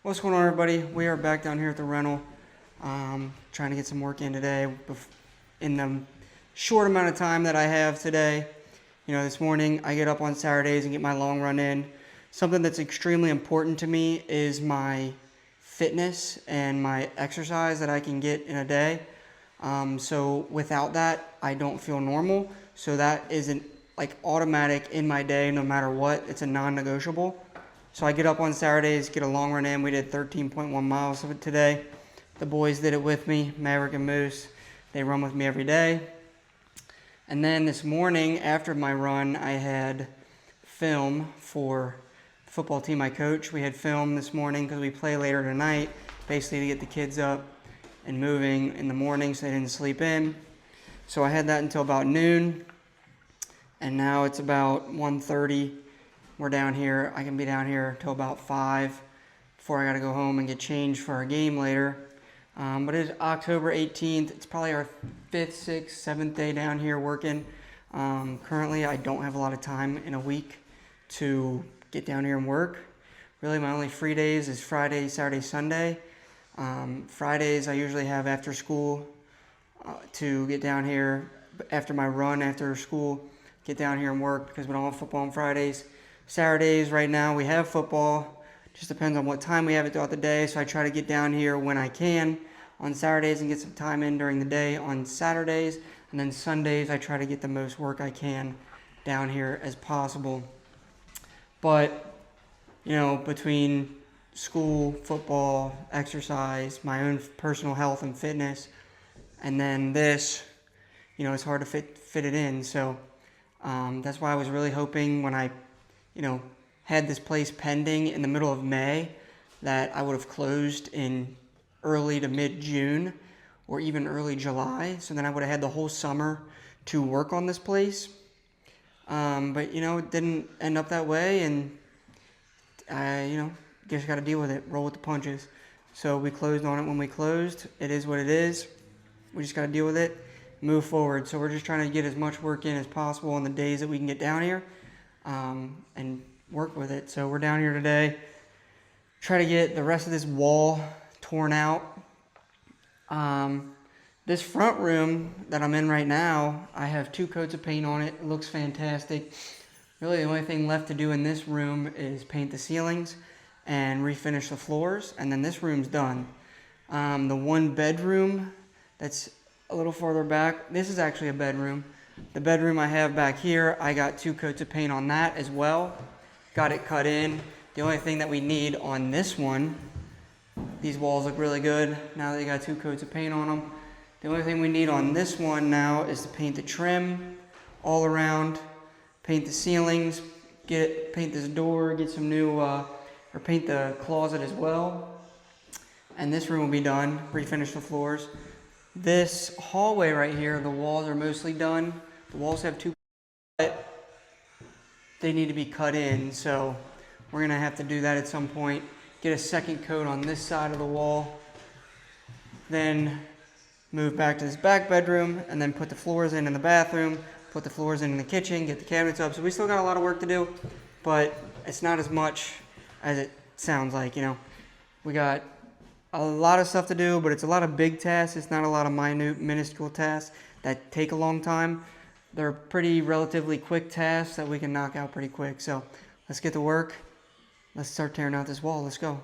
What's going on, everybody? We are back down here at the rental, trying to get some work in today in the short amount of time that I have today. This morning I get up on Saturdays and get my long run in. Something that's extremely important to me is my fitness and my exercise that I can get in a day. So without that, I don't feel normal. So that isn't like automatic in my day no matter what. It's a non-negotiable. So I get up on Saturdays, get a long run in. We did 13.1 miles of it today. The boys did it with me, Maverick and Moose. They run with me every day. And then this morning, after my run, I had film for the football team I coach. We had film this morning because we play later tonight, basically to get the kids up and moving in the morning so they didn't sleep in. So I had that until about noon. And now it's about 1:30. We're down here. I can be down here till about 5 before I got to go home and get changed for our game later. But it is October 18th. It's probably our 5th, 6th, 7th day down here working. Currently, I don't have a lot of time in a week to get down here and work. Really, my only free days is Friday, Saturday, Sunday. Fridays, I usually have after school to get down here after my run, after school, get down here and work because we don't have football on Fridays. Saturdays, right now, we have football. Just depends on what time we have it throughout the day, so I try to get down here when I can on Saturdays and get some time in during the day on Saturdays. And then Sundays, I try to get the most work I can down here as possible. But, between school, football, exercise, my own personal health and fitness, and then this, it's hard to fit it in. So that's why I was really hoping when I had this place pending in the middle of May that I would have closed in early to mid-June or even early July. So then I would have had the whole summer to work on this place. But, it didn't end up that way, and I, just got to deal with it, roll with the punches. So we closed on it when we closed. It is what it is. We just got to deal with it, move forward. So we're just trying to get as much work in as possible on the days that we can get down here. And work with it. So we're down here today, try to get the rest of this wall torn out. This front room that I'm in right now, I have 2 coats of paint on it. It looks fantastic. Really, the only thing left to do in this room is paint the ceilings and refinish the floors, and then this room's done. The one bedroom that's a little farther back, this is actually a bedroom. The bedroom I have back here, I got 2 coats of paint on that as well. Got it cut in. The only thing that we need on this one, these walls look really good now that they got 2 coats of paint on them. The only thing we need on this one now is to paint the trim all around, paint the ceilings, paint this door, get some new, or paint the closet as well. And this room will be done, refinish the floors. This hallway right here, the walls are mostly done. The walls have 2, but they need to be cut in, so we're gonna have to do that at some point. Get a second coat on this side of the wall, then move back to this back bedroom, and then put the floors in the bathroom, put the floors in the kitchen, get the cabinets up. So we still got a lot of work to do, but it's not as much as it sounds like. We got a lot of stuff to do, but it's a lot of big tasks. It's not a lot of minuscule tasks that take a long time. They're pretty relatively quick tasks that we can knock out pretty quick. So let's get to work. Let's start tearing out this wall. Let's go.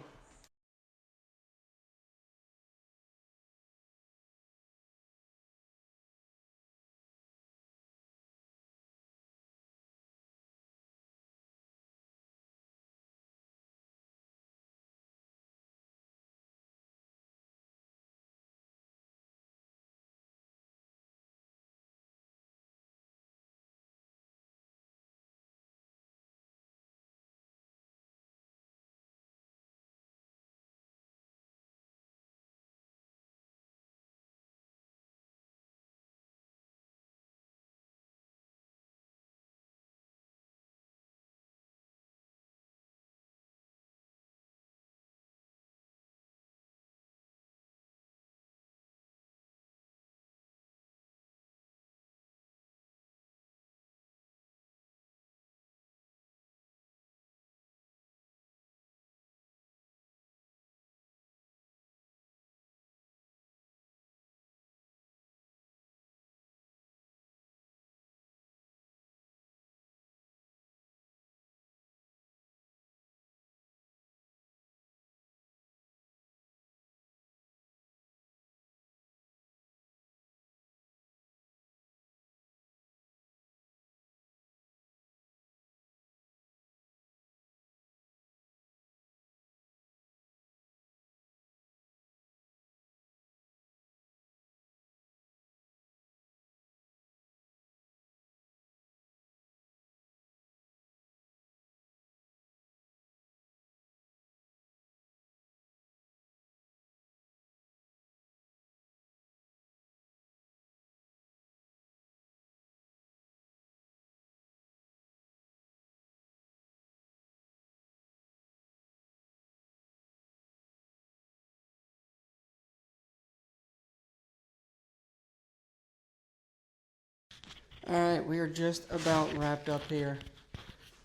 Alright, we are just about wrapped up here,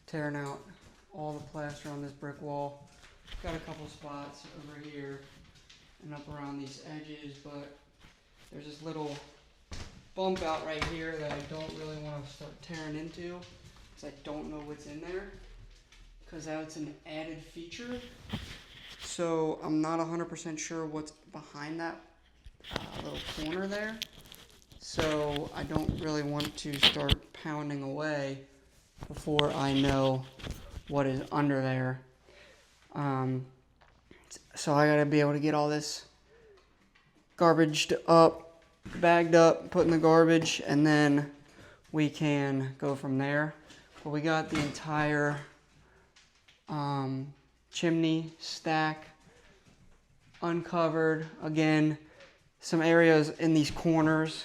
tearing out all the plaster on this brick wall. Got a couple spots over here and up around these edges, but there's this little bump out right here that I don't really want to start tearing into because I don't know what's in there, because that's an added feature. So I'm not 100% sure what's behind that little corner there. So I don't really want to start pounding away before I know what is under there. So I gotta be able to get all this garbaged up, bagged up, put in the garbage, and then we can go from there. But we got the entire chimney stack uncovered. Again, some areas in these corners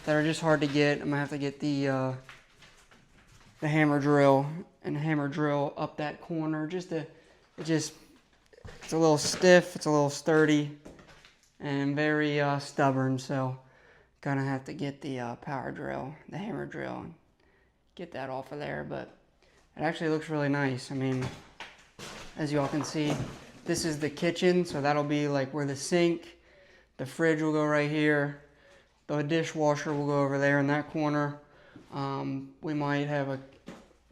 that are just hard to get. I'm gonna have to get the hammer drill and hammer drill up that corner. It's a little stiff, it's a little sturdy, and very stubborn. So gonna have to get the power drill, the hammer drill, and get that off of there. But it actually looks really nice. I mean, as you all can see, this is the kitchen, so that'll be like where the sink, the fridge will go right here, the dishwasher will go over there in that corner. We might have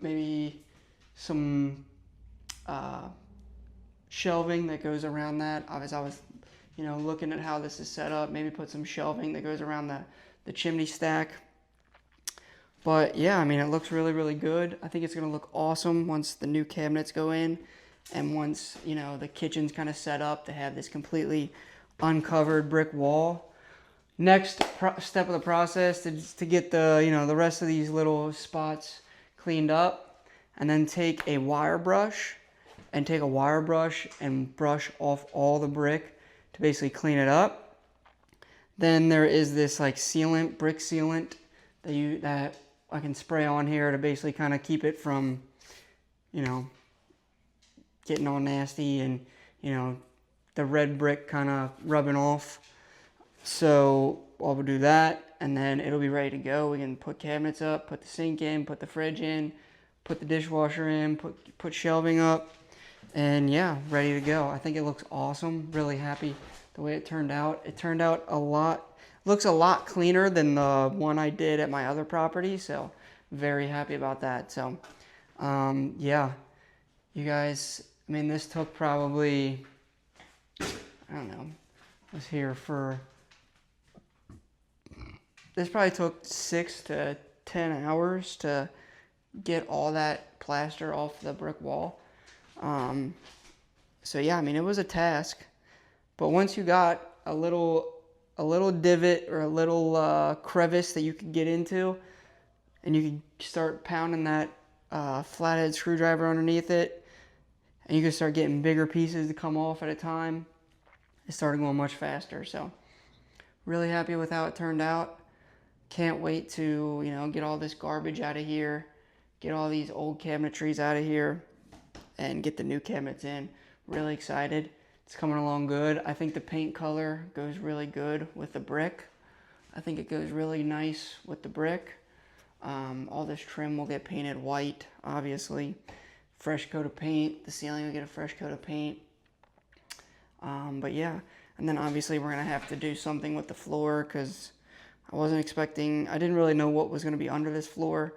maybe some shelving that goes around that. Obviously, I was looking at how this is set up, maybe put some shelving that goes around the chimney stack. But yeah, I mean, it looks really, really good. I think it's gonna look awesome once the new cabinets go in, and once the kitchen's kind of set up to have this completely uncovered brick wall. Next step of the process is to get the rest of these little spots cleaned up, and then take a wire brush and brush off all the brick to basically clean it up. Then there is this like sealant, brick sealant that I can spray on here to basically kind of keep it from getting all nasty and the red brick kind of rubbing off. So I'll do that, and then it'll be ready to go. We can put cabinets up, put the sink in, put the fridge in, put the dishwasher in, put shelving up, and yeah, ready to go. I think it looks awesome. Really happy the way it turned out. It turned out looks a lot cleaner than the one I did at my other property, so very happy about that. So yeah, you guys, I mean, this took probably, I don't know, this probably took 6 to 10 hours to get all that plaster off the brick wall. So yeah, I mean, it was a task, but once you got a little divot or a little crevice that you could get into, and you could start pounding that flathead screwdriver underneath it, and you could start getting bigger pieces to come off at a time, it started going much faster. So really happy with how it turned out. Can't wait to get all this garbage out of here, get all these old cabinetries out of here, and get the new cabinets in. Really excited. It's coming along good. I think the paint color goes really good with the brick. I think it goes really nice with the brick. All this trim will get painted white, obviously. Fresh coat of paint. The ceiling will get a fresh coat of paint. But yeah, and then obviously we're gonna have to do something with the floor, because I didn't really know what was gonna be under this floor,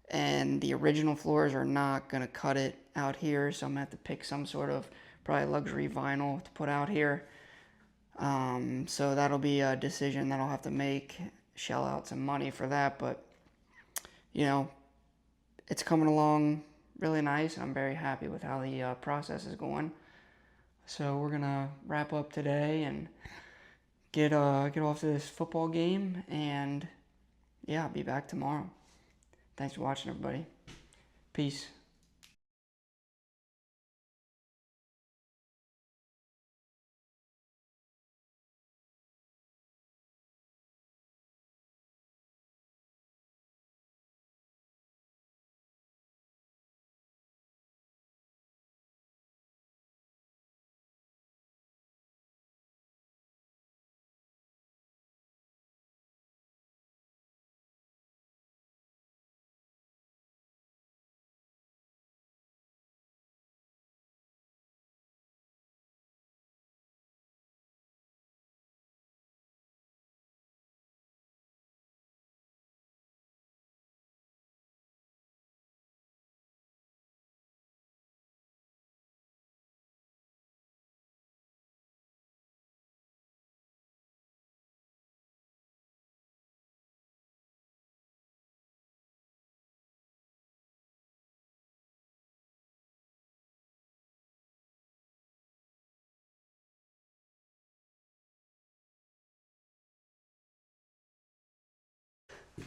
and the original floors are not gonna cut it out here, so I'm gonna have to pick some sort of probably luxury vinyl to put out here. So that'll be a decision that I'll have to make, shell out some money for that, but it's coming along really nice. I'm very happy with how the process is going. So we're gonna wrap up today and get off to this football game, and yeah, I'll be back tomorrow. Thanks for watching, everybody. Peace.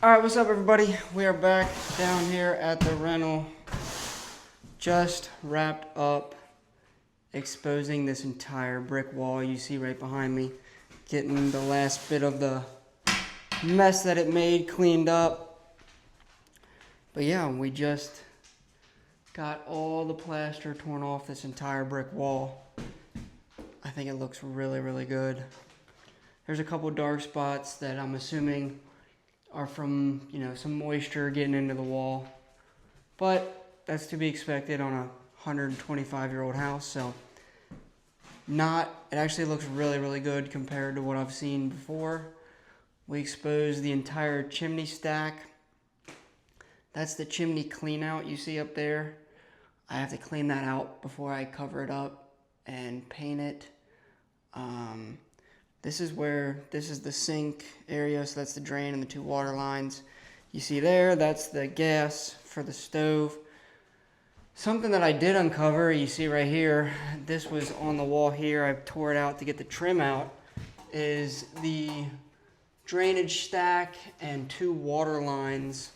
All right, what's up, everybody? We are back down here at the rental. Just wrapped up exposing this entire brick wall you see right behind me. Getting the last bit of the mess that it made cleaned up. But yeah, we just got all the plaster torn off this entire brick wall. I think it looks really, really good. There's a couple dark spots that I'm assuming are from, some moisture getting into the wall. But that's to be expected on a 125-year-old house, so it actually looks really, really good compared to what I've seen before. We exposed the entire chimney stack. That's the chimney clean out you see up there. I have to clean that out before I cover it up and paint it. This is the sink area, so that's the drain and the two water lines. You see there, that's the gas for the stove. Something that I did uncover, you see right here, this was on the wall here, I tore it out to get the trim out, is the drainage stack and two water lines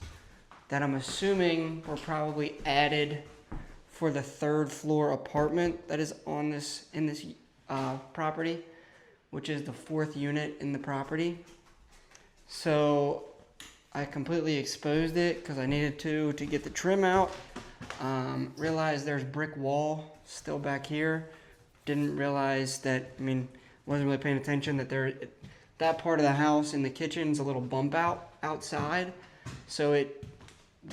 that I'm assuming were probably added for the third floor apartment that is in this property, which is the fourth unit in the property. So I completely exposed it because I needed to get the trim out. Realized there's brick wall still back here. Didn't realize that, wasn't really paying attention that that part of the house in the kitchen is a little bump outside. So it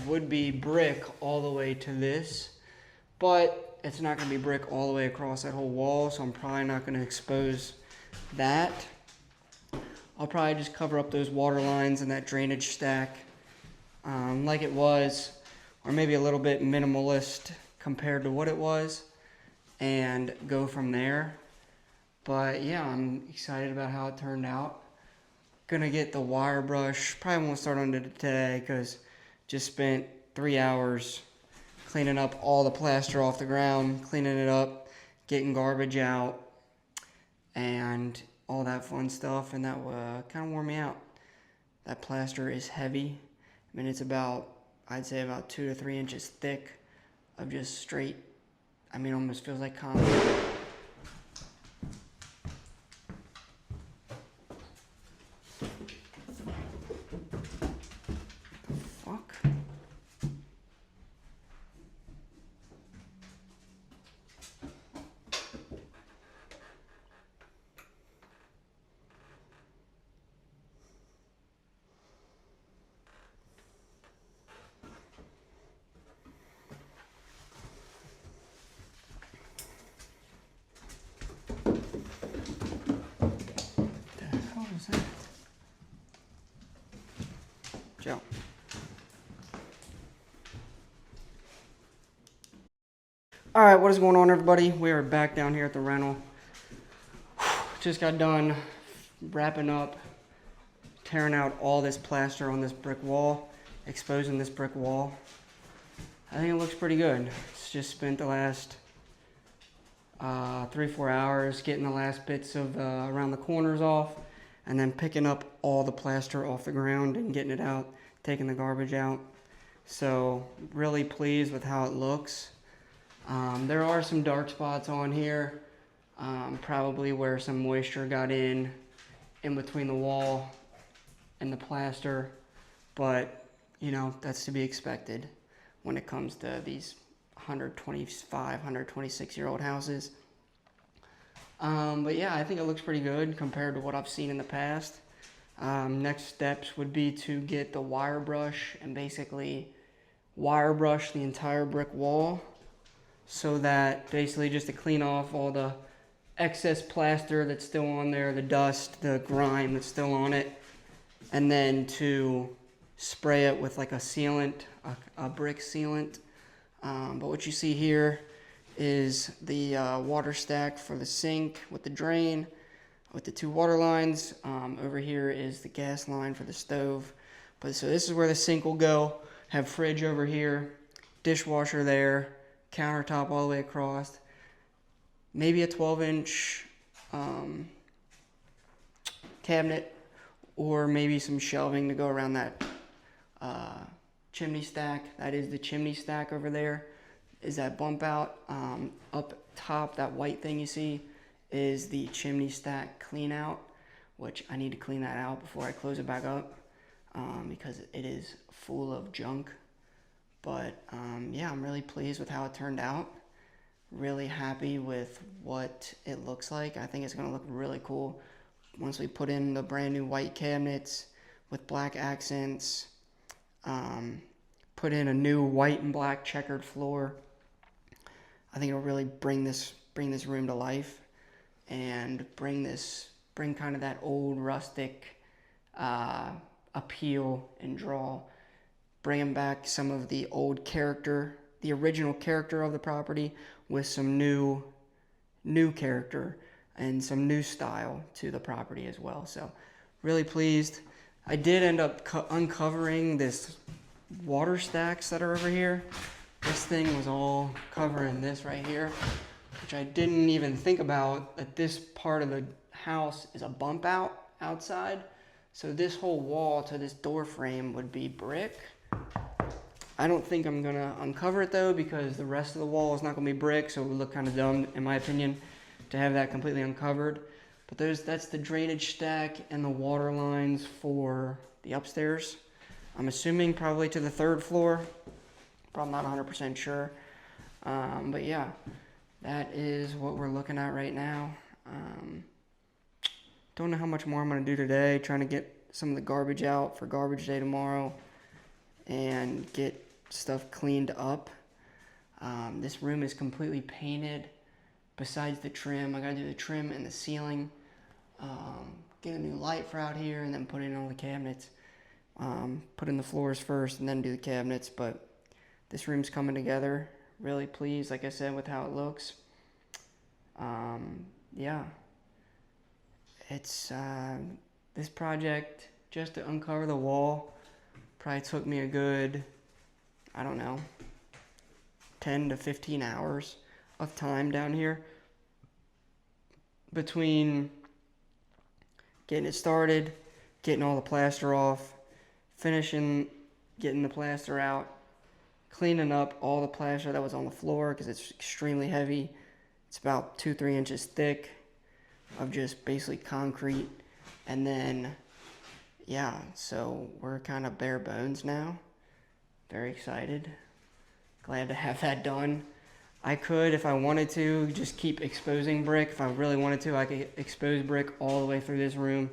would be brick all the way to this, but it's not going to be brick all the way across that whole wall, so I'm probably not going to expose that. I'll probably just cover up those water lines and that drainage stack like it was, or maybe a little bit minimalist compared to what it was, and go from there. But yeah, I'm excited about how it turned out. Gonna get the wire brush. Probably won't start on it today because just spent 3 hours cleaning up all the plaster off the ground, cleaning it up, getting garbage out, and all that fun stuff, and that kind of wore me out. That plaster is heavy. It's I'd say about 2 to 3 inches thick of just straight, almost feels like concrete. Fuck. Joe. Alright, what is going on, everybody? We are back down here at the rental. Just got done wrapping up, tearing out all this plaster on this brick wall, exposing this brick wall. I think it looks pretty good. It's just spent the last 3-4 hours getting the last bits of around the corners off, and then picking up all the plaster off the ground and getting it out, taking the garbage out. So really pleased with how it looks. There are some dark spots on here, probably where some moisture got in between the wall and the plaster, but that's to be expected when it comes to these 125, 126-year-old houses. But yeah, I think it looks pretty good compared to what I've seen in the past. Next steps would be to get the wire brush and basically wire brush the entire brick wall, so that basically just to clean off all the excess plaster that's still on there, the dust, the grime that's still on it, and then to spray it with like a sealant, a brick sealant. But what you see here is the water stack for the sink with the drain, with the two water lines. Over here is the gas line for the stove. So this is where the sink will go. Have fridge over here, dishwasher there, countertop all the way across. Maybe a 12-inch cabinet, or maybe some shelving to go around that chimney stack. That is the chimney stack over there. Is that bump out. Up top, that white thing you see is the chimney stack clean out, which I need to clean that out before I close it back up, because it is full of junk. But yeah, I'm really pleased with how it turned out. Really happy with what it looks like. I think it's going to look really cool once we put in the brand new white cabinets with black accents. Put in a new white and black checkered floor. I think it'll really bring this room to life, and bring kind of that old rustic appeal and draw. Bringing back some of the old character, the original character of the property, with some new character and some new style to the property as well. So really pleased. I did end up uncovering this water stacks that are over here. This thing was all covering this right here, which I didn't even think about, that this part of the house is a bump out outside. So this whole wall to this door frame would be brick. I don't think I'm gonna uncover it though, because the rest of the wall is not gonna be brick, so it would look kind of dumb, in my opinion, to have that completely uncovered. But that's the drainage stack and the water lines for the upstairs. I'm assuming probably to the 3rd floor, but I'm not 100% sure. But yeah, that is what we're looking at right now. Don't know how much more I'm gonna do today, trying to get some of the garbage out for garbage day tomorrow and get stuff cleaned up. This room is completely painted besides the trim. I gotta do the trim and the ceiling, get a new light for out here, and then put in all the cabinets. Put in the floors first and then do the cabinets. But this room's coming together. Really pleased, like I said, with how it looks. Yeah, it's this project, just to uncover the wall, probably took me a good, I don't know, 10 to 15 hours of time down here, between getting it started, getting all the plaster off, finishing getting the plaster out, cleaning up all the plaster that was on the floor, because it's extremely heavy. It's about 2-3 inches thick of just basically concrete. And then yeah, so we're kind of bare bones now. Very excited. Glad to have that done. I could, if I wanted to, just keep exposing brick. If I really wanted to, I could expose brick all the way through this room.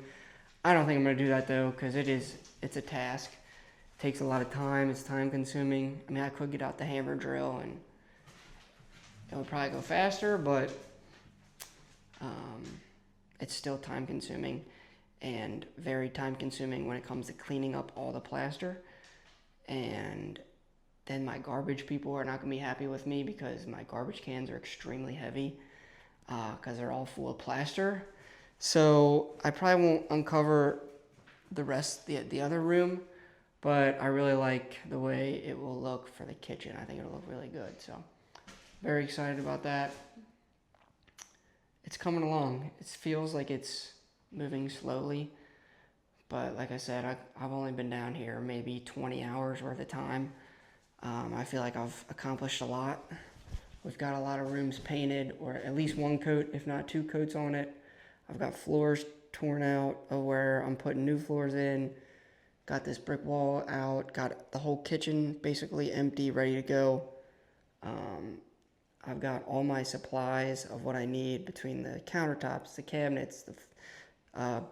I don't think I'm going to do that though, because it's a task. It takes a lot of time. It's time consuming. I mean, I could get out the hammer drill and it would probably go faster, but it's still time consuming, and very time consuming when it comes to cleaning up all the plaster. And then my garbage people are not going to be happy with me, because my garbage cans are extremely heavy, because they're all full of plaster. So I probably won't uncover the rest, the other room, but I really like the way it will look for the kitchen. I think it'll look really good. So very excited about that. It's coming along. It feels like it's moving slowly, but like I said, I've only been down here maybe 20 hours worth of time. I feel like I've accomplished a lot. We've got a lot of rooms painted, or at least one coat, if not 2 coats on it. I've got floors torn out of where I'm putting new floors in. Got this brick wall out. Got the whole kitchen basically empty, ready to go. I've got all my supplies of what I need, between the countertops, the cabinets, the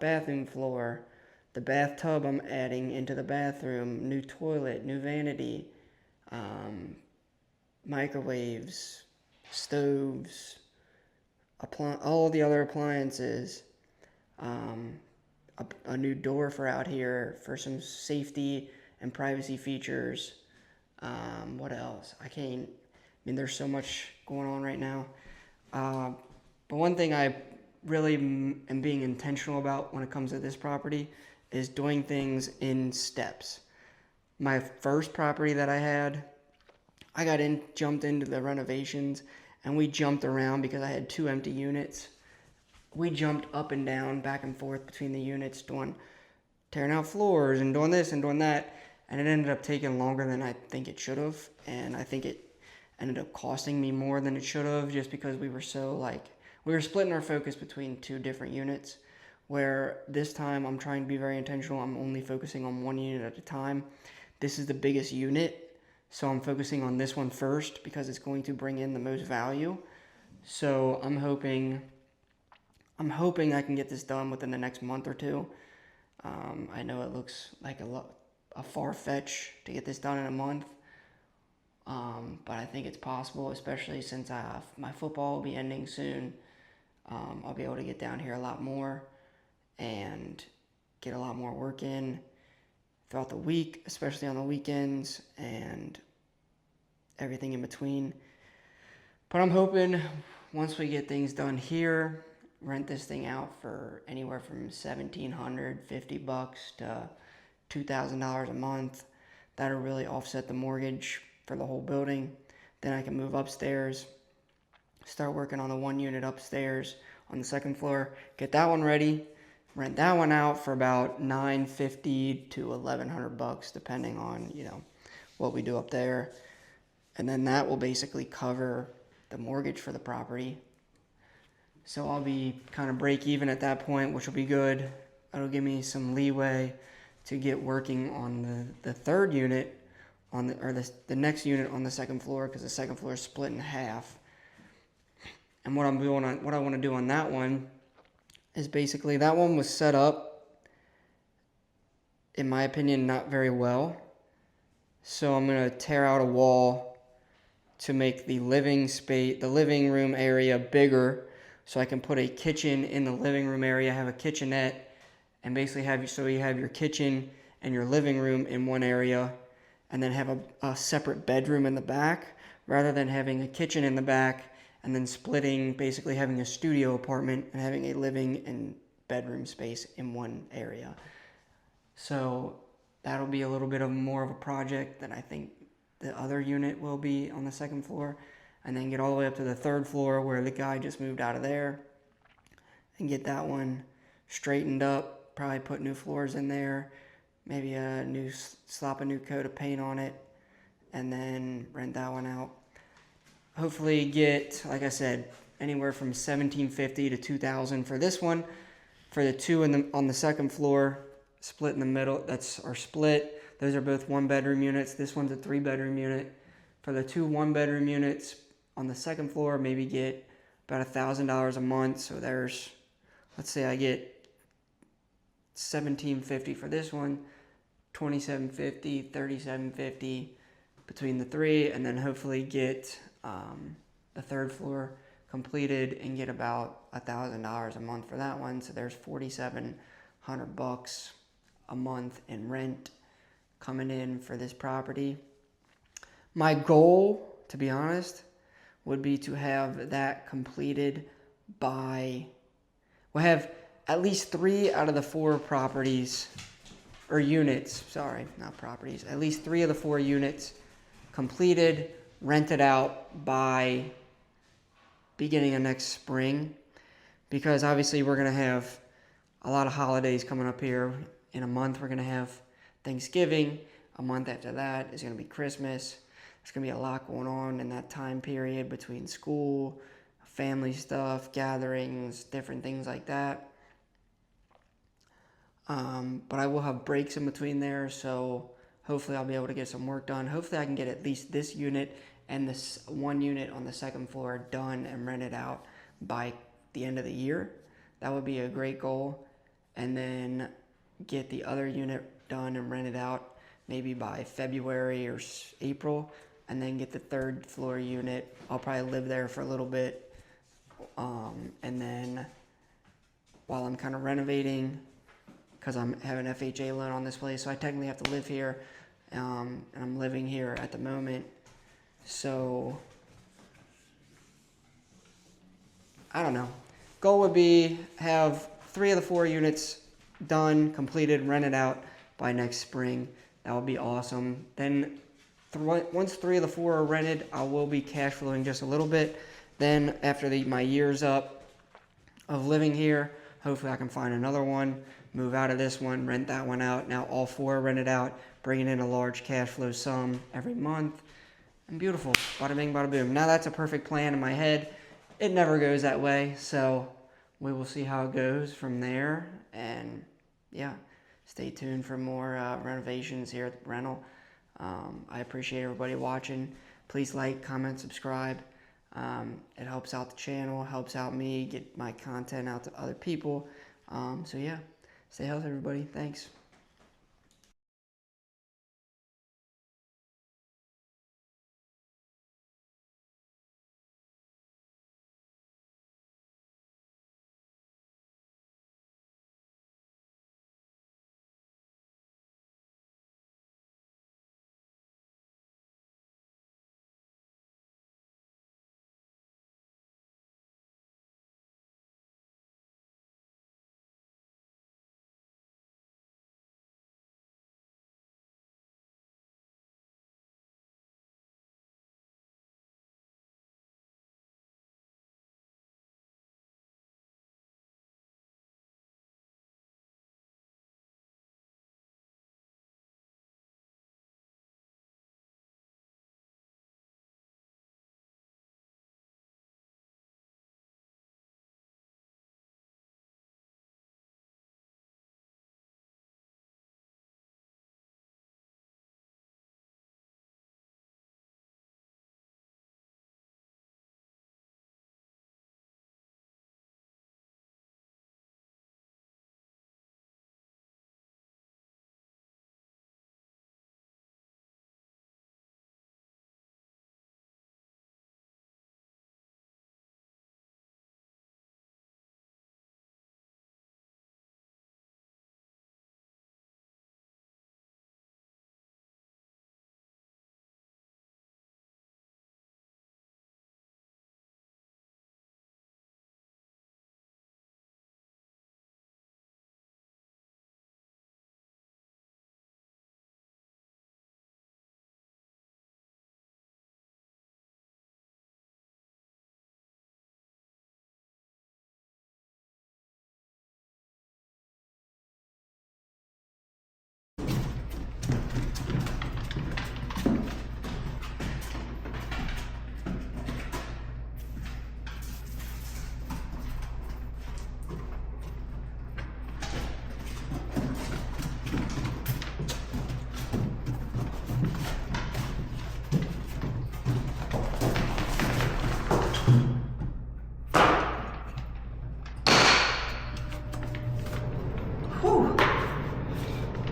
bathroom floor, the bathtub I'm adding into the bathroom, new toilet, new vanity, microwaves, stoves, all the other appliances, a new door for out here for some safety and privacy features. What else? I mean, there's so much going on right now. But one thing I really am being intentional about when it comes to this property is doing things in steps. My first property that I had, I jumped into the renovations, and we jumped around because I had 2 empty units. We jumped up and down, back and forth between the units, tearing out floors and doing this and doing that. and it ended up taking longer than I think it should have, and I think it ended up costing me more than it should have, just because we were splitting our focus between two different units, where this time I'm trying to be very intentional. I'm only focusing on one unit at a time. This is the biggest unit, so I'm focusing on this one first because it's going to bring in the most value. So I'm hoping I can get this done within the next month or two. I know it looks like a far-fetch to get this done in a month, but I think it's possible, especially since my football will be ending soon. I'll be able to get down here a lot more and get a lot more work in throughout the week, especially on the weekends and everything in between. But I'm hoping once we get things done here, rent this thing out for anywhere from $1,750 to $2,000 a month. That'll really offset the mortgage for the whole building. Then I can move upstairs, start working on the one unit upstairs on the second floor, get that one ready, rent that one out for about $950 to $1,100, depending on, what we do up there. And then that will basically cover the mortgage for the property. So I'll be kind of break even at that point, which will be good. It'll give me some leeway to get working on the third unit the next unit on the second floor, because the second floor is split in half. And what I want to do on that one is basically, that one was set up, in my opinion, not very well. So I'm going to tear out a wall to make the living room area bigger, so I can put a kitchen in the living room area, have a kitchenette, and basically you have your kitchen and your living room in one area, and then have a separate bedroom in the back, rather than having a kitchen in the back and then splitting, basically having a studio apartment and having a living and bedroom space in one area. So that'll be a little bit more of a project than I think the other unit will be on the second floor. And then get all the way up to the third floor where the guy just moved out of there, and get that one straightened up, probably put new floors in there, maybe slap a new coat of paint on it, and then rent that one out. Hopefully get, like I said, anywhere from $1,750 to $2,000 for this one. For the two on the second floor, split in the middle, that's our split. Those are both 1-bedroom units. This one's a 3-bedroom unit. For the two 1-bedroom units on the second floor, maybe get about $1,000 a month. So let's say I get $1,750 for this one, $2,750, $3,750 between the three, and then hopefully get the third floor completed and get about $1,000 a month for that one. So there's $4,700 a month in rent coming in for this property. My goal, to be honest, would be to have that completed we'll have at least 3 out of the 4 properties, or units, sorry, not properties, at least 3 of the 4 units completed, rented out by beginning of next spring, because obviously we're going to have a lot of holidays coming up here. In a month, we're going to have Thanksgiving. A month after that is going to be Christmas. There's going to be a lot going on in that time period between school, family stuff, gatherings, different things like that. But I will have breaks in between there, so hopefully I'll be able to get some work done. Hopefully I can get at least this unit and this one unit on the second floor done and rented out by the end of the year. That would be a great goal. And then get the other unit done and rented out maybe by February or April, and then get the third floor unit. I'll probably live there for a little bit, and then while I'm kind of renovating, because I'm having an FHA loan on this place, so I technically have to live here, and I'm living here at the moment. So I don't know. Goal would be have 3 of the 4 units done, completed, rented out by next spring. That would be awesome. Then once 3 of the 4 are rented, I will be cash flowing just a little bit. Then after my year's up of living here, hopefully I can find another one, move out of this one, rent that one out. Now all 4 are rented out, bringing in a large cash flow sum every month. And beautiful, bada bing, bada boom. Now that's a perfect plan in my head. It never goes that way, so we will see how it goes from there. And yeah, stay tuned for more renovations here at the rental. I appreciate everybody watching. Please like, comment, subscribe. It helps out the channel, helps out me get my content out to other people. So yeah, stay healthy, everybody. Thanks.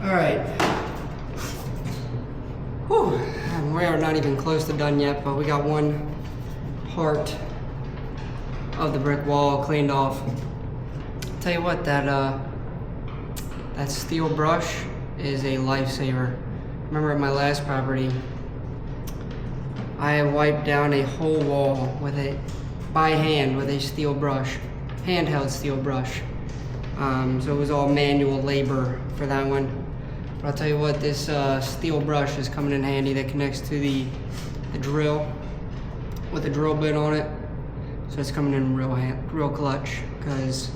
Alright. We are not even close to done yet, but we got one part of the brick wall cleaned off. Tell you what, that steel brush is a lifesaver. Remember at my last property, I wiped down a whole wall with it by hand with a steel brush, handheld steel brush. So it was all manual labor for that one. But I'll tell you what, this steel brush is coming in handy that connects to the drill with a drill bit on it. So it's coming in real clutch, because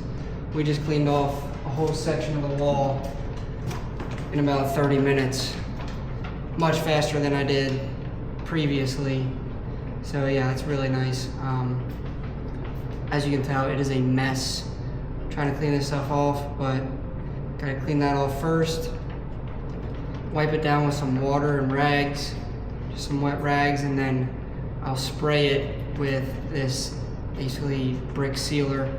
we just cleaned off a whole section of the wall in about 30 minutes. Much faster than I did previously. So yeah, it's really nice. As you can tell, it is a mess trying to clean this stuff off, but gotta clean that off first. Wipe it down with some water and rags, just some wet rags, and then I'll spray it with this basically brick sealer,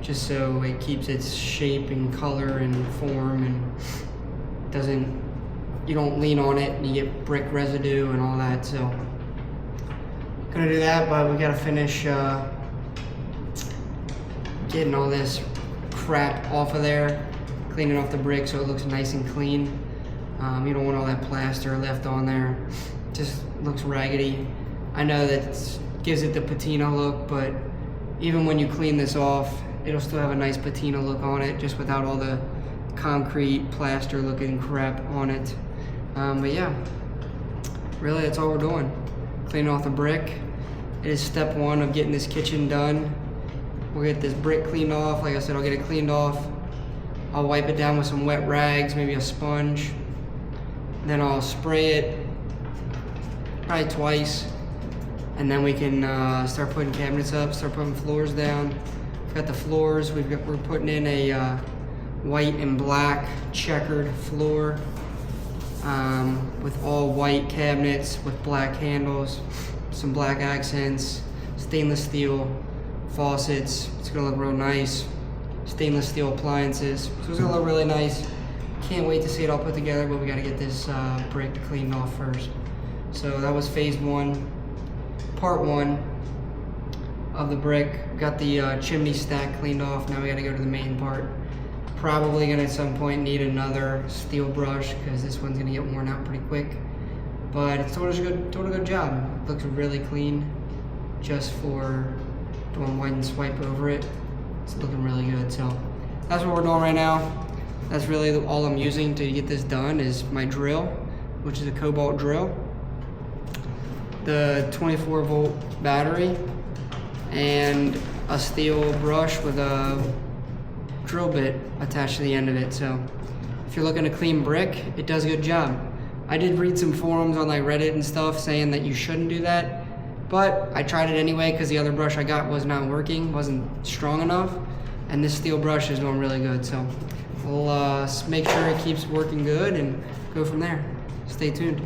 just so it keeps its shape and color and form, and you don't lean on it and you get brick residue and all that. So gonna do that, but we gotta finish getting all this crap off of there, cleaning off the brick so it looks nice and clean. You don't want all that plaster left on there. Just looks raggedy. I know that gives it the patina look, but even when you clean this off, it'll still have a nice patina look on it, just without all the concrete plaster looking crap on it. But yeah, really that's all we're doing. Cleaning off the brick. It is step one of getting this kitchen done. We'll get this brick cleaned off. Like I said, I'll get it cleaned off. I'll wipe it down with some wet rags, maybe a sponge. Then I'll spray it probably twice, and then we can start putting cabinets up, start putting floors down. We've got the floors. We're putting in a white and black checkered floor with all white cabinets with black handles, some black accents, stainless steel faucets. It's gonna look real nice. Stainless steel appliances. So it's gonna look really nice. Can't wait to see it all put together, but we gotta get this brick cleaned off first. So that was phase one, part one of the brick. Got the chimney stack cleaned off. Now we gotta go to the main part. Probably gonna at some point need another steel brush because this one's gonna get worn out pretty quick. But it's doing a good job. Looks really clean just for doing wipe and swipe over it. It's looking really good. So that's what we're doing right now. That's really all I'm using to get this done is my drill, which is a cobalt drill, the 24 volt battery, and a steel brush with a drill bit attached to the end of it. So if you're looking to clean brick, it does a good job. I did read some forums on like Reddit and stuff saying that you shouldn't do that, but I tried it anyway because the other brush I got was not working, wasn't strong enough, and this steel brush is doing really good. So we'll make sure it keeps working good and go from there. Stay tuned.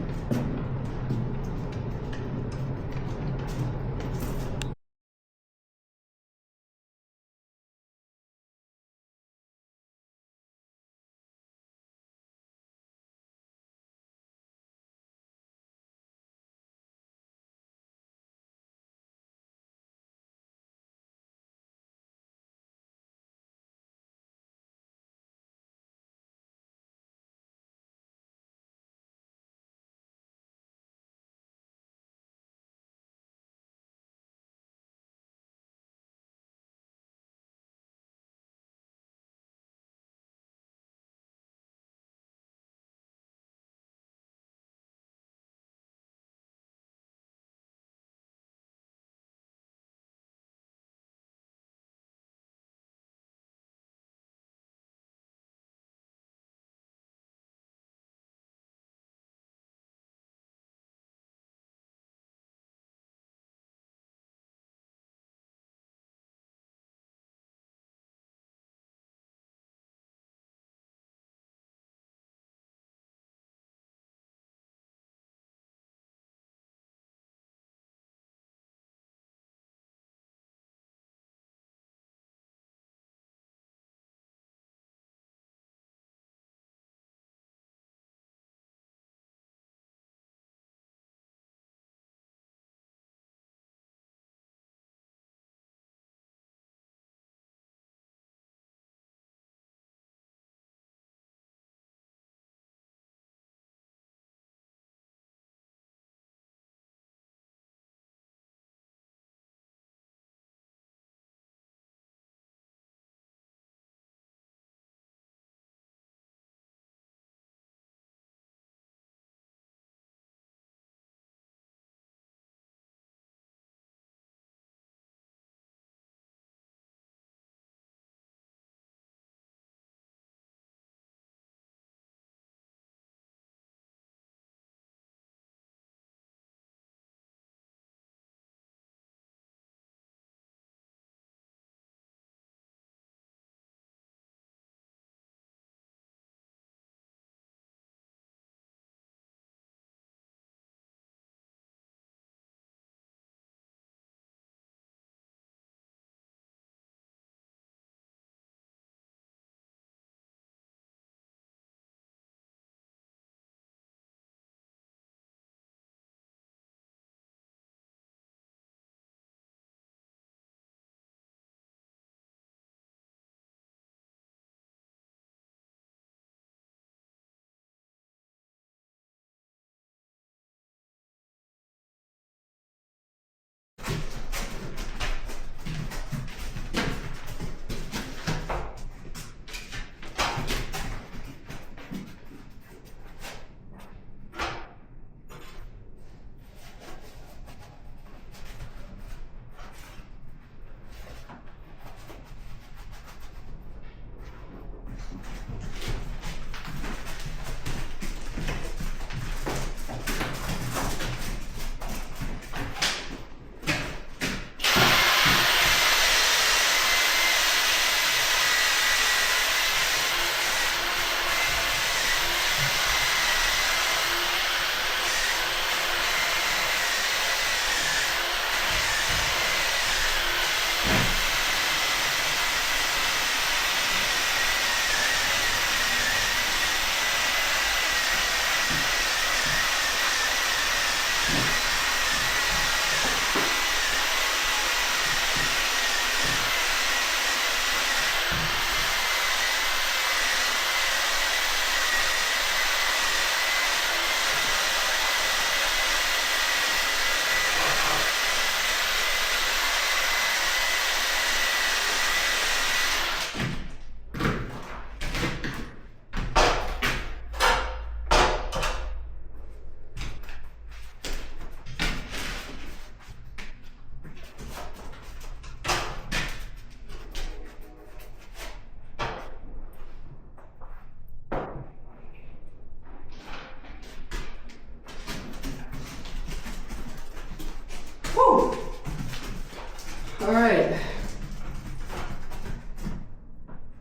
All right.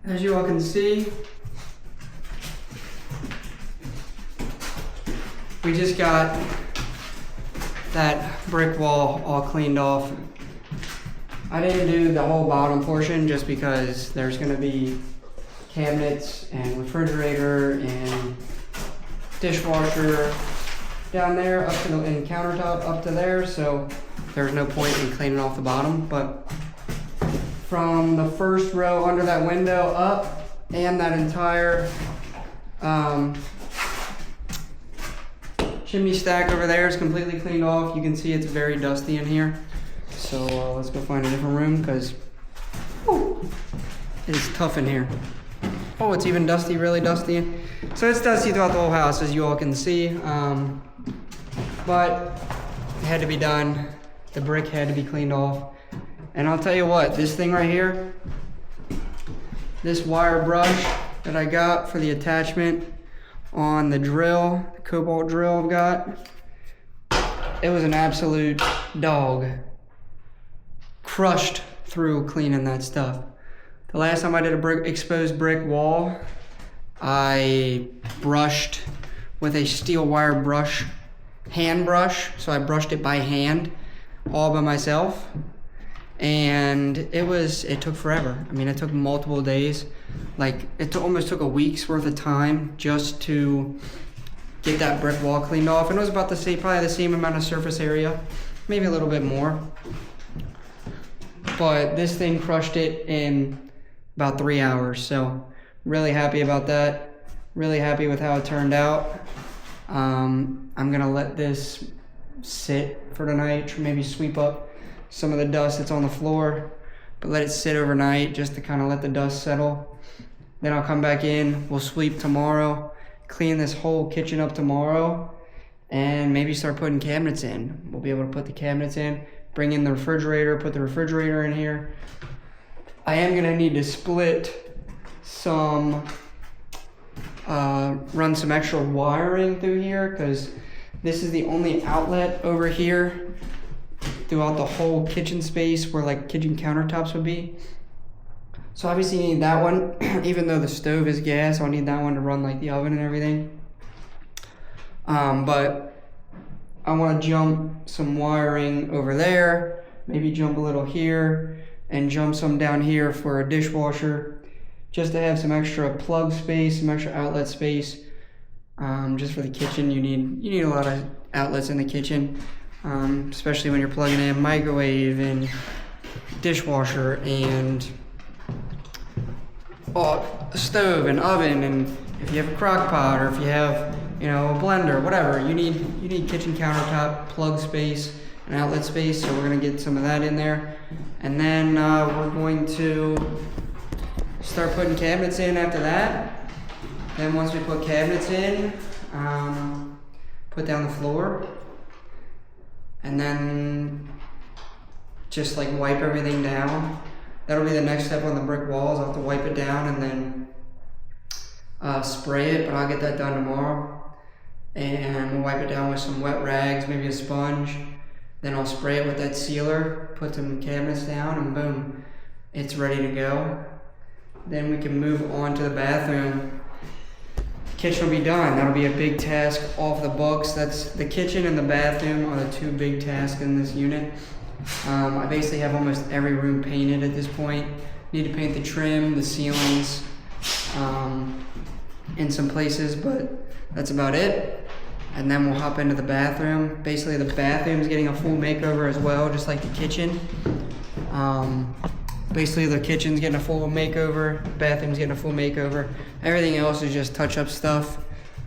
As you all can see, we just got that brick wall all cleaned off. I didn't do the whole bottom portion just because there's gonna be cabinets and refrigerator and dishwasher down there up to the and countertop up to there, so there's no point in cleaning off the bottom. But from the first row under that window up and that entire chimney stack over there is completely cleaned off. You can see it's very dusty in here. So let's go find a different room because it is tough in here. Oh, it's even dusty, really dusty. So it's dusty throughout the whole house, as you all can see. But it had to be done. The brick had to be cleaned off. And I'll tell you what, this thing right here, this wire brush that I got for the attachment on the drill, the cobalt drill I've got, it was an absolute dog. Crushed through cleaning that stuff. The last time I did a exposed brick wall, I brushed with a steel wire brush, hand brush. So I brushed it by hand, all by myself. And it took forever. I mean, it took multiple days. Like, it almost took a week's worth of time just to get that brick wall cleaned off. And it was about the same, probably the same amount of surface area, maybe a little bit more. But this thing crushed it in about 3 hours. So really happy about that. Really happy with how it turned out. I'm gonna let this sit for tonight, maybe sweep up some of the dust that's on the floor, but let it sit overnight just to kind of let the dust settle. Then I'll come back in, we'll sweep tomorrow, clean this whole kitchen up tomorrow, and maybe start putting cabinets in. We'll be able to put the cabinets in, bring in the refrigerator, put the refrigerator in here. I am gonna need to split some, run some extra wiring through here, because this is the only outlet over here throughout the whole kitchen space where like kitchen countertops would be. So obviously you need that one. Even though the stove is gas, I'll need that one to run like the oven and everything. But I want to jump some wiring over there, maybe jump a little here, and jump some down here for a dishwasher, just to have some extra plug space, some extra outlet space. Just for the kitchen, you need a lot of outlets in the kitchen. Especially when you're plugging in microwave and dishwasher and a stove and oven, and if you have a crock pot or if you have a blender, whatever, you need kitchen countertop, plug space, and outlet space. So we're gonna get some of that in there, and then we're going to start putting cabinets in after that. Then once we put cabinets in, put down the floor. And then just like wipe everything down. That'll be the next step on the brick walls. I'll have to wipe it down and then spray it, but I'll get that done tomorrow. And we'll wipe it down with some wet rags, maybe a sponge. Then I'll spray it with that sealer, put some cabinets down, and boom, it's ready to go. Then we can move on to the bathroom. Kitchen will be done. That'll be a big task off the books. That's the kitchen and the bathroom are the two big tasks in this unit. I basically have almost every room painted at this point. Need to paint the trim, the ceilings, in some places, but that's about it. And then we'll hop into the bathroom. Basically the bathroom's getting a full makeover as well, just like the kitchen. Basically the kitchen's getting a full makeover, bathroom's getting a full makeover. Everything else is just touch-up stuff.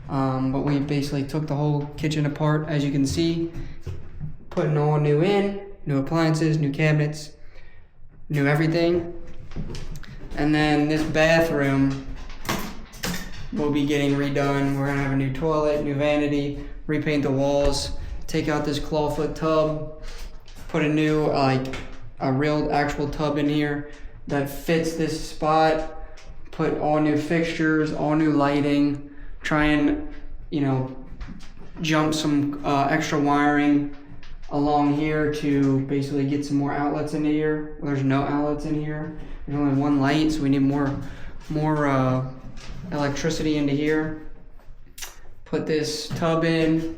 But we basically took the whole kitchen apart, as you can see, putting all new in, new appliances, new cabinets, new everything. And then this bathroom will be getting redone. We're gonna have a new toilet, new vanity, repaint the walls, take out this clawfoot tub, put a new, a real actual tub in here that fits this spot, put all new fixtures, all new lighting, try and, jump some extra wiring along here to basically get some more outlets into here. Well, there's no outlets in here. There's only one light, so we need more electricity into here. Put this tub in,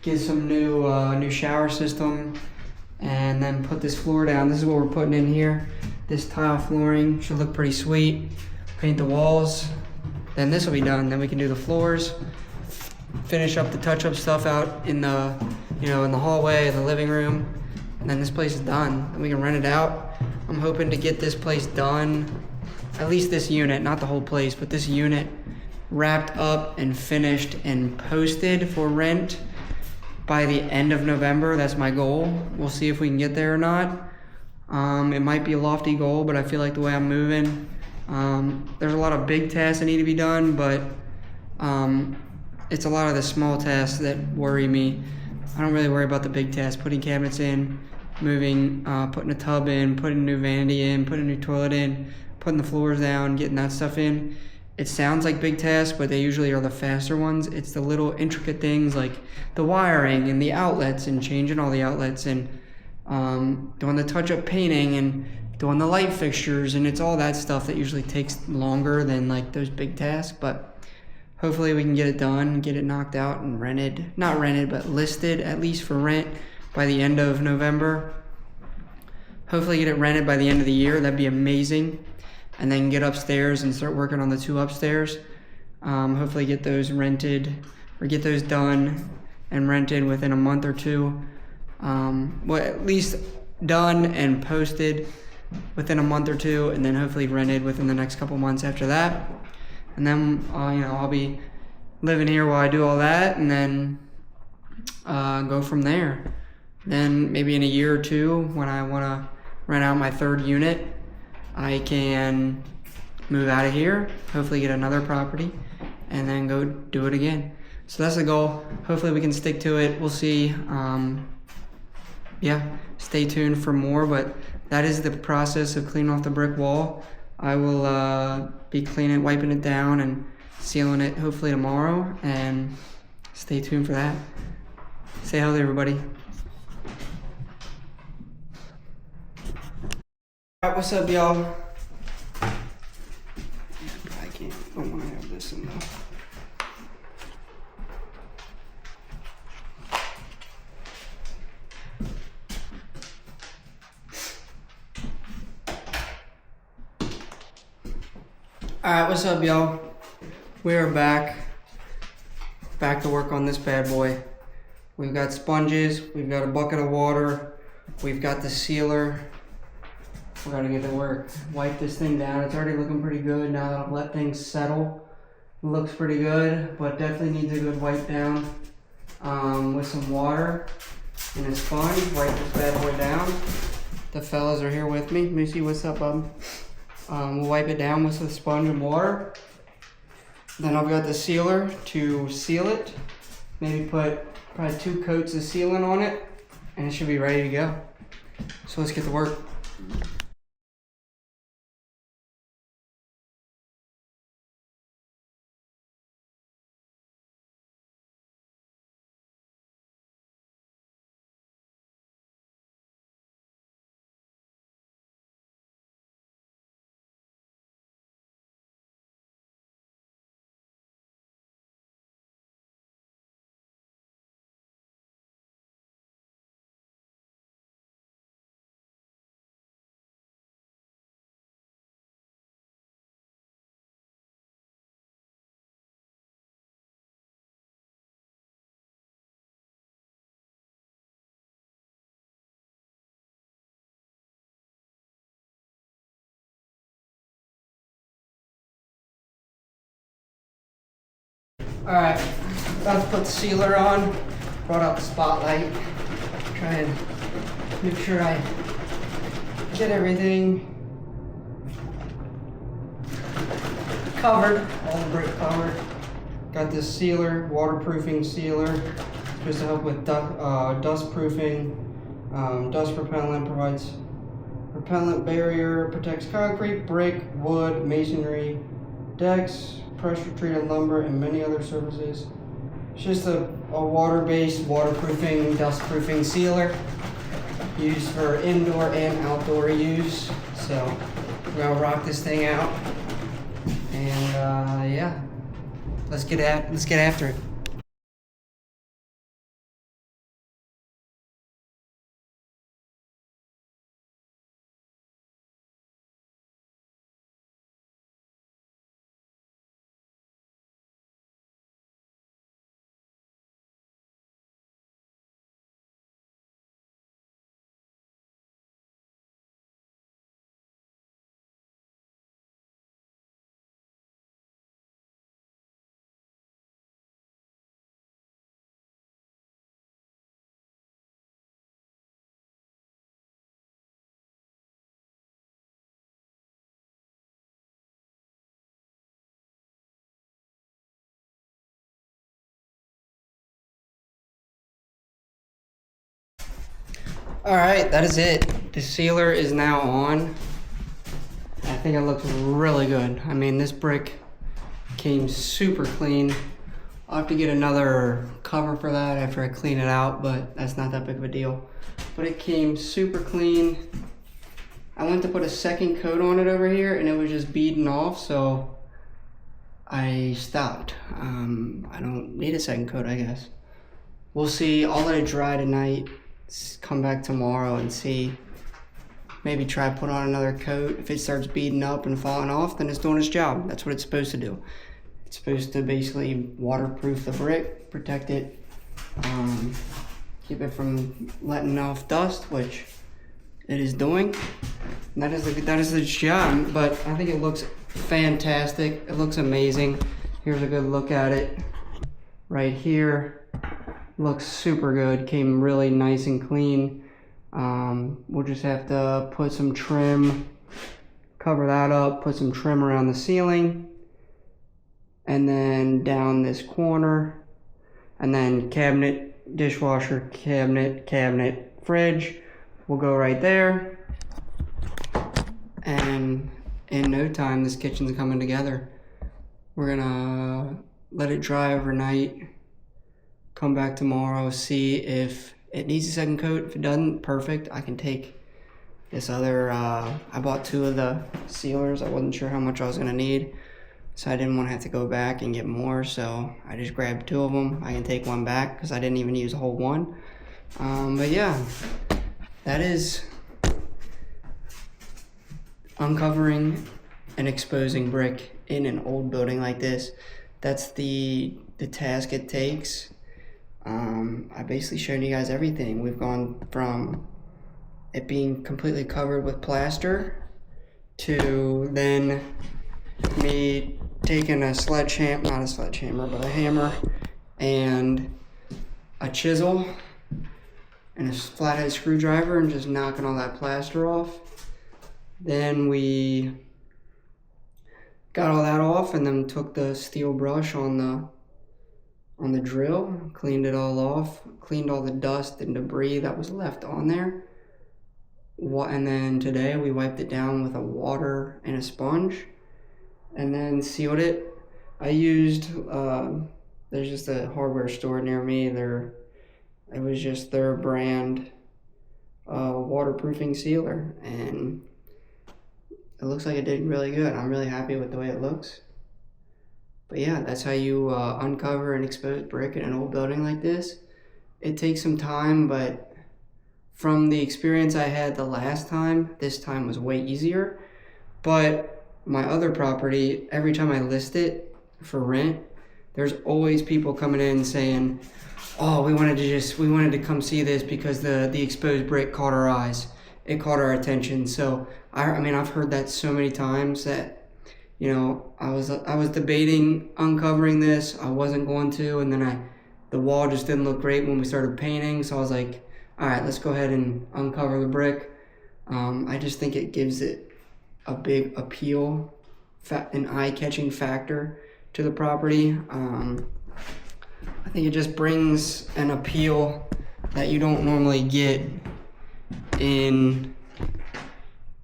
get some new shower system, and then put this floor down. This is what we're putting in here. This tile flooring should look pretty sweet. Paint the walls, then this will be done. Then we can do the floors, finish up the touch-up stuff out in the, in the hallway, the living room, and then this place is done. And we can rent it out. I'm hoping to get this place done, at least this unit, not the whole place, but this unit wrapped up and finished and posted for rent by the end of November. That's my goal. We'll see if we can get there or not. It might be a lofty goal, but I feel like the way I'm moving, there's a lot of big tasks that need to be done, but it's a lot of the small tasks that worry me. I don't really worry about the big tasks, putting cabinets in, moving, putting a tub in, putting a new vanity in, putting a new toilet in, putting the floors down, getting that stuff in. It sounds like big tasks, but they usually are the faster ones. It's the little intricate things like the wiring and the outlets and changing all the outlets and doing the touch-up painting and doing the light fixtures, and it's all that stuff that usually takes longer than like those big tasks. But hopefully we can get it done, get it knocked out and rented. Not rented, but listed at least for rent by the end of November. Hopefully get it rented by the end of the year. That'd be amazing. And then get upstairs and start working on the two upstairs. Hopefully get those rented or get those done and rented within a month or two. Well, at least done and posted within a month or two, and then hopefully rented within the next couple months after that. And then I'll be living here while I do all that, and then go from there. Then maybe in a year or two, when I want to rent out my third unit, I can move out of here, hopefully get another property, and then go do it again. So that's the goal. Hopefully we can stick to it. We'll see. Stay tuned for more, but that is the process of cleaning off the brick wall. I will be wiping it down and sealing it hopefully tomorrow, and stay tuned for that. Stay healthy, everybody. Alright, what's up, y'all? I don't want to have this in there. Alright, what's up, y'all? We are back to work on this bad boy. We've got sponges, we've got a bucket of water, we've got the sealer. We're gonna get to work. Wipe this thing down. It's already looking pretty good now that I've let things settle. It looks pretty good, but definitely needs a good wipe down with some water and a sponge. Wipe this bad boy down. The fellas are here with me. Let me see what's up, bub. We'll wipe it down with some sponge and water. Then I've got the sealer to seal it. Maybe put probably 2 coats of sealant on it, and it should be ready to go. So let's get to work. Alright, about to put the sealer on. Brought out the spotlight. Try and make sure I get everything covered, all the brick covered. Got this sealer, waterproofing sealer, supposed to help with dust proofing, dust repellent, provides repellent barrier, protects concrete, brick, wood, masonry, decks, pressure treated lumber, and many other surfaces. It's just a a water-based waterproofing, dust-proofing sealer used for indoor and outdoor use. So we're gonna rock this thing out, and yeah, let's get after it. Alright, that is it. The sealer is now on. I think it looks really good. I mean, this brick came super clean. I'll have to get another cover for that after I clean it out, but that's not that big of a deal. But it came super clean. I went to put a second coat on it over here and it was just beading off, so I stopped. I don't need a second coat, I guess. We'll see. I'll let it dry tonight. Come back tomorrow and see. Maybe try put on another coat. If it starts beading up and falling off, then it's doing its job. That's what it's supposed to do. It's supposed to basically waterproof the brick, protect it, keep it from letting off dust, which it is doing. And that is the job. But I think it looks fantastic. It looks amazing. Here's a good look at it right here. Looks super good. Came really nice and clean. We'll just have to put some trim, cover that up, put some trim around the ceiling, and then down this corner, and then cabinet, dishwasher, cabinet, fridge will go right there. And in no time, this kitchen's coming together. We're gonna let it dry overnight. Come back tomorrow, see if it needs a second coat. If it doesn't, perfect. I can take this other, I bought 2 of the sealers. I wasn't sure how much I was gonna need, so I didn't want to have to go back and get more, so I just grabbed 2 of them. I can take 1 back because I didn't even use a whole one. But yeah, that is uncovering and exposing brick in an old building like this. That's the task it takes. I basically showed you guys everything. We've gone from it being completely covered with plaster to then me taking a sledgehammer, not a sledgehammer, but a hammer and a chisel and a flathead screwdriver and just knocking all that plaster off. Then we got all that off and then took the steel brush on the drill, cleaned it all off, cleaned all the dust and debris that was left on there. And then today we wiped it down with a water and a sponge and then sealed it. I used, there's just a hardware store near me. It was just their brand waterproofing sealer, and it looks like it did really good. I'm really happy with the way it looks. But yeah, that's how you uncover and expose brick in an old building like this. It takes some time, but from the experience I had the last time, this time was way easier. But my other property, every time I list it for rent, there's always people coming in saying, oh, we wanted to come see this because the exposed brick caught our eyes. It caught our attention. So I mean, I've heard that so many times that, you know, I was debating uncovering this. I wasn't going to, and then the wall just didn't look great when we started painting. So I was like, all right, let's go ahead and uncover the brick. I just think it gives it a big appeal, an eye-catching factor to the property. I think it just brings an appeal that you don't normally get in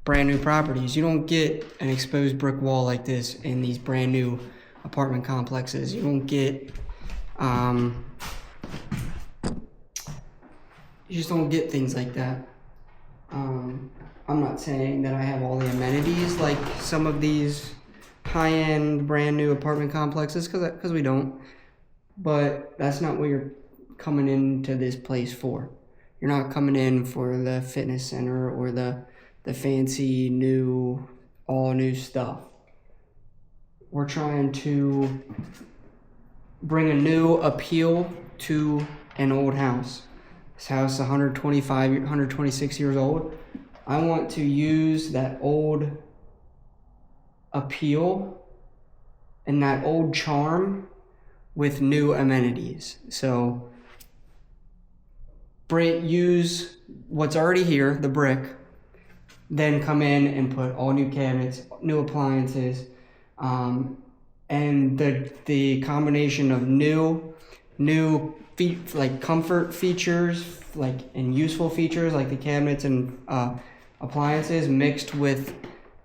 brand new properties. You don't get an exposed brick wall like this in these brand new apartment complexes. You don't get you just don't get things like that. I'm not saying that I have all the amenities like some of these high-end brand new apartment complexes, because we don't. But that's not what you're coming into this place for. You're not coming in for the fitness center or the fancy new, all new stuff. We're trying to bring a new appeal to an old house. This house is 126 years old. I want to use that old appeal and that old charm with new amenities. So use what's already here, the brick, then come in and put all new cabinets, new appliances, and the combination of new like comfort features, like and useful features like the cabinets and appliances, mixed with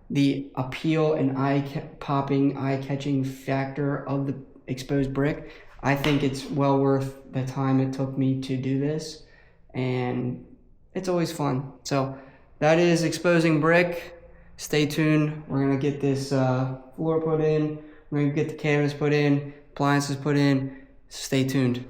the appeal and eye-catching factor of the exposed brick. I think it's well worth the time it took me to do this, and it's always fun. So that is exposing brick. Stay tuned. We're gonna get this floor put in. We're gonna get the cabinets put in, appliances put in. Stay tuned.